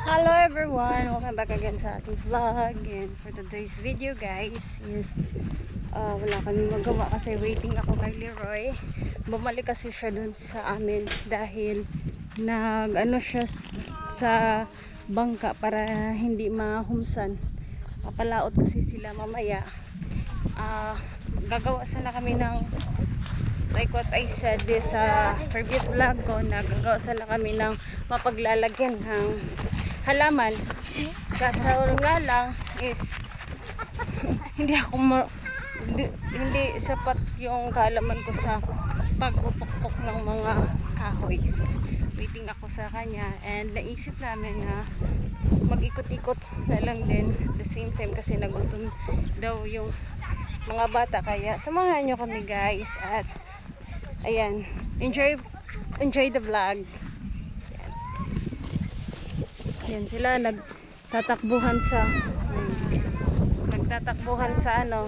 Hello everyone, welcome back again sa ating vlog. And for today's video guys is wala kami magawa kasi waiting ako kay Leroy. Bumalik kasi siya dun sa amin dahil nag siya sa bangka para hindi mahumsan. Papalaot kasi sila mamaya. Gagawa sana kami ng, like what I said sa previous vlog ko, nagagawa sana kami ng mapaglalagyan ng halaman. Kaso nga lang is hindi sapat yung kaalaman ko sa pagpupukpok ng mga kahoy. So waiting ako sa kanya and naisip namin na mag-ikot-ikot na lang din at the same time kasi nagutom daw yung mga bata, kaya samahan nyo kami guys at ayan, enjoy the vlog. Yan sila nagtatakbuhan sa ano.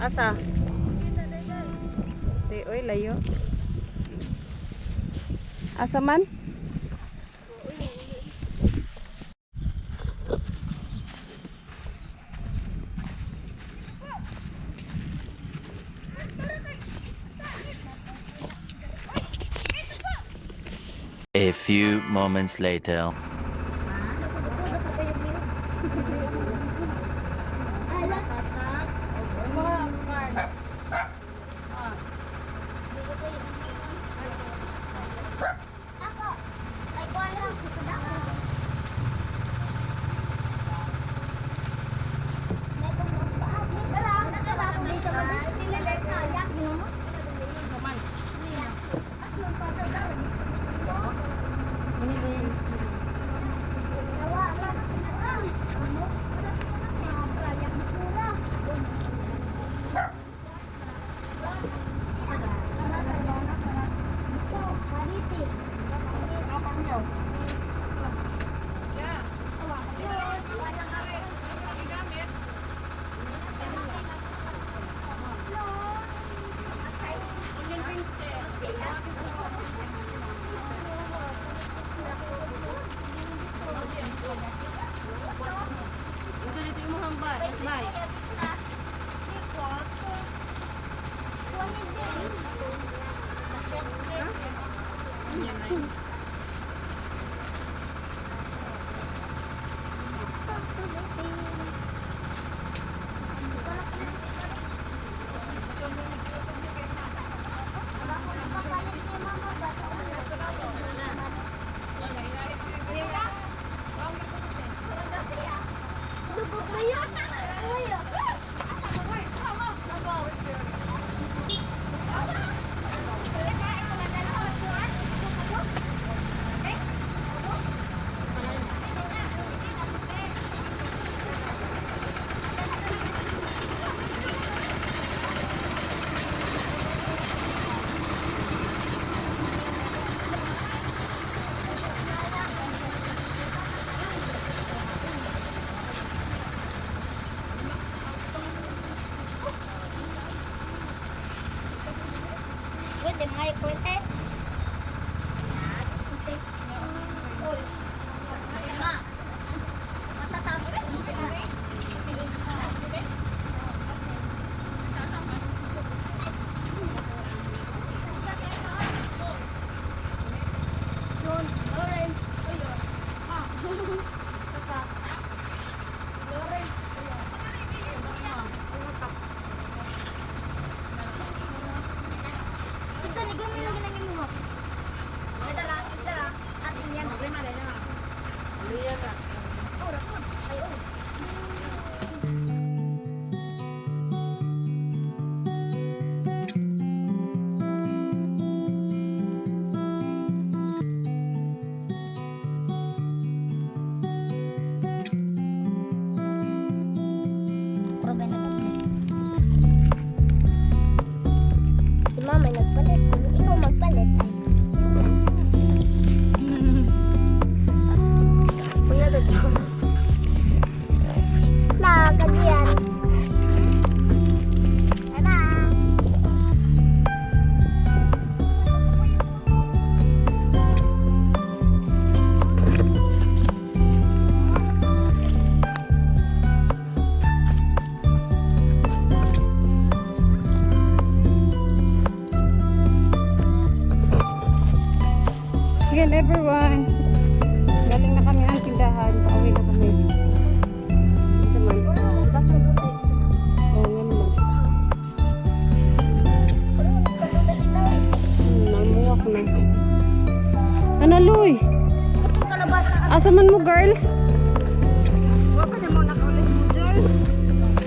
Asa? Di, oy, layo. Asa man? A few moments later.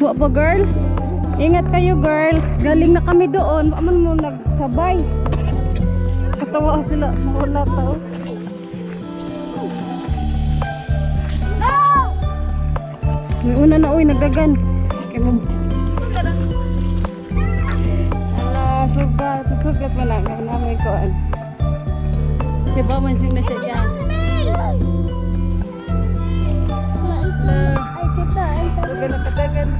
Wa pa girls? Ingat kayo girls. Galing na kami doon. Aman mo nagsabay. Katawa sila. Wala tao. May una na uy, nagagan. Kaya mo. Ala, sugat. Sugat mo na. Namin ko. Diba, mansing na siya yan. Ay, kita. Sugat na katagan.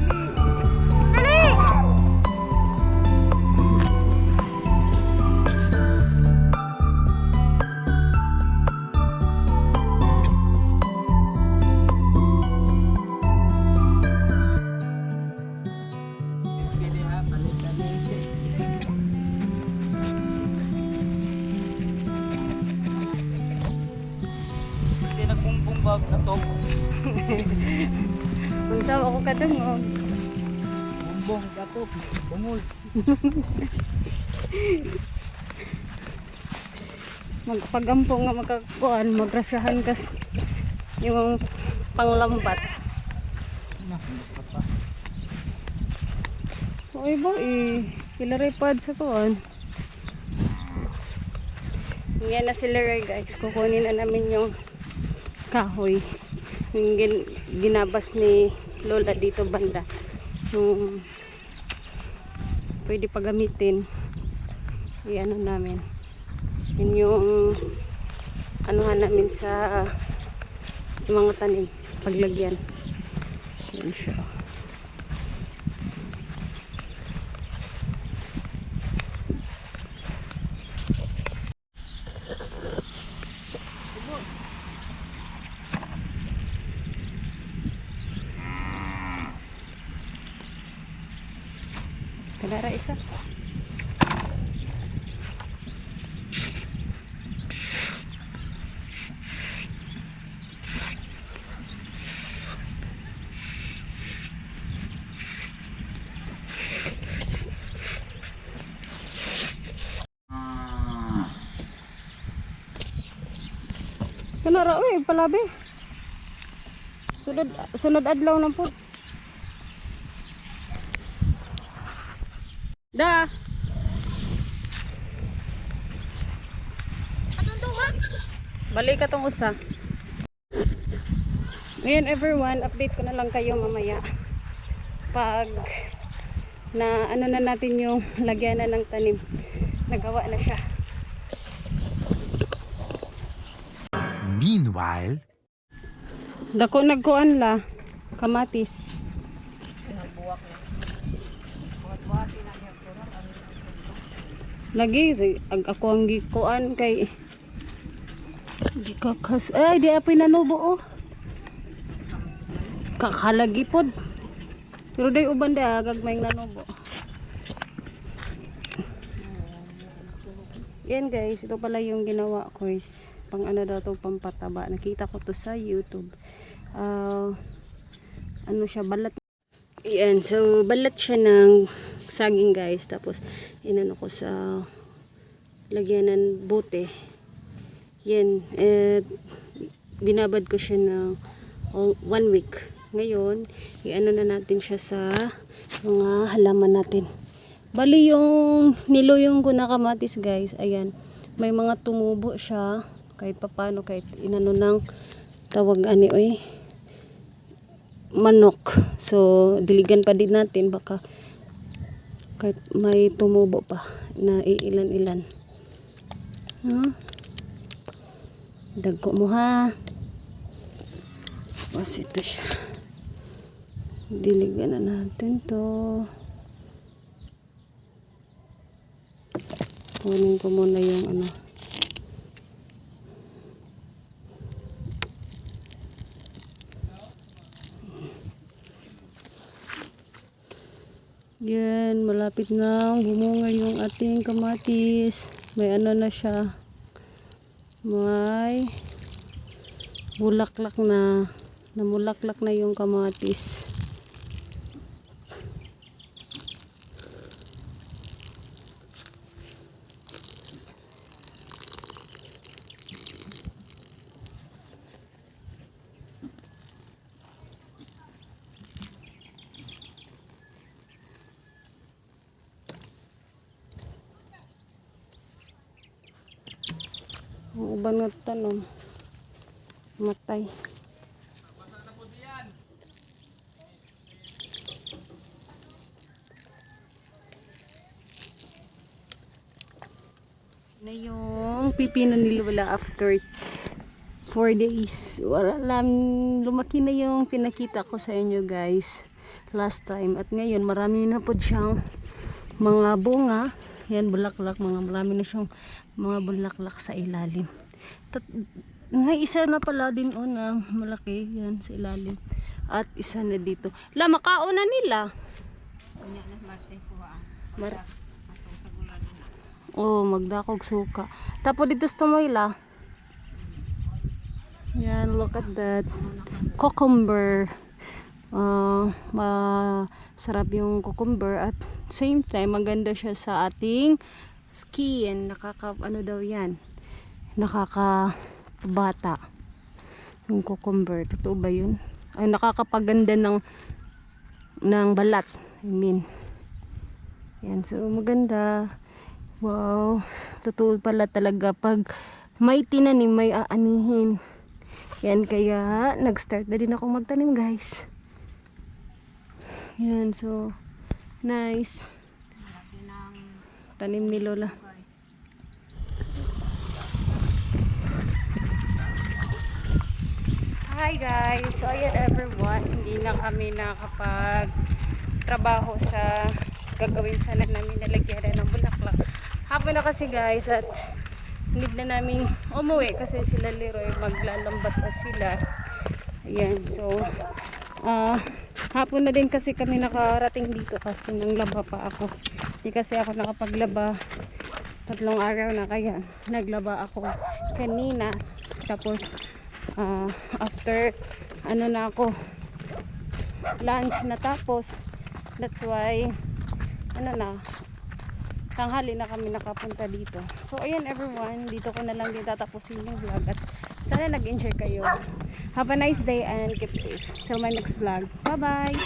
Bag na to. Kung saan ako kadungog. Bumbong gato. Bumul. Magpagampong nga magkakuan, magrasyahan kas yung panglambat. Na, pa. Uy ba sila ray pad sa kuan. Yan na sila ray guys, kukunin na namin yung kahoy. Yung ginabas ni Lola dito banda. Yung pwede pagamitin. I-ano namin. Yun yung anuhan namin sa mga tanim. Paglagyan. Yan siya. Kadara isa. Kanara uy palabi. Sunod adlaw na po. Da. Balik ka tong usa. Ngayon everyone, update ko na lang kayo mamaya. Pag na ano na natin yung lagyanan ng tanim. Nagawa na siya. Meanwhile, Dako nagkuan la kamatis. Lagi ako ang gikuan kay gikakas ay di apay nanubo oh. Kakalagi pod. Pero day uban da gagmayng nanubo. Yan guys, ito pala yung ginawa ko is pang ano daw to, pampataba. Nakita ko to sa YouTube. Ano siya, balat. Yan, so balat siya ng saging guys. Tapos inano ko sa lagyan ng bote. Yan, binabad ko siya ng 1 week. Ngayon, iano na natin siya sa mga halaman natin. Bali yung niluyong ko na kamatis guys, ayan, may mga tumubo siya kahit papano, kahit inano ng tawag ani oy manok. So diligan pa din natin, baka kahit may tumubo pa na iilan-ilan. Dagko mo ha. Tapos ito siya, diligan na natin to. Kunin ko muna yung ano. Yan, malapit na bumunga yung ating kamatis. May ano na siya. May bulaklak na. Namulaklak na yung kamatis. banutan oh. Matay. Na yung pipino nila wala after 4 days. Wala lang, lumaki na yung pinakita ko sa inyo guys last time. At ngayon marami na po siyang mga bunga. Yan, bulaklak. Marami na siyang mga bulaklak sa ilalim. May isa na pala din na malaki. Yan, sa ilalim. At isa na dito. La, makao na nila. Oh, magdakog suka. Tapos dito sa tumoyla. Yan, look at that. Cucumber. Masarap yung cucumber at same time maganda siya sa ating skin. Ano daw yan? Nakakabata. Yung cucumber. Totoo ba yun? Ay, nakakapaganda ng balat. I mean. Yan, so maganda. Wow, totoo pala talaga pag may tinanim, may aanihin. Yan, kaya nag-start na din ako magtanim guys. Yan, so nice. Tanim ni Lola. Hi guys, so ayan everyone, hindi na kami nakapag trabaho sa gagawin sana namin na lagyan ng bulaklak. Hapon na kasi guys at need na namin umuwi kasi sila Leroy maglalambat na sila. Ayan, so hapon na din kasi kami nakarating dito kasi nang laba pa ako. Hindi kasi ako nakapaglaba 3 araw na, kaya naglaba ako kanina. Tapos after na ako lunch na, tapos that's why tanghali na kami nakapunta dito. So ayan everyone, dito ko na lang din tatapusin yung vlog at sana nag-enjoy kayo. Have a nice day and keep safe. Till my next vlog. Bye bye!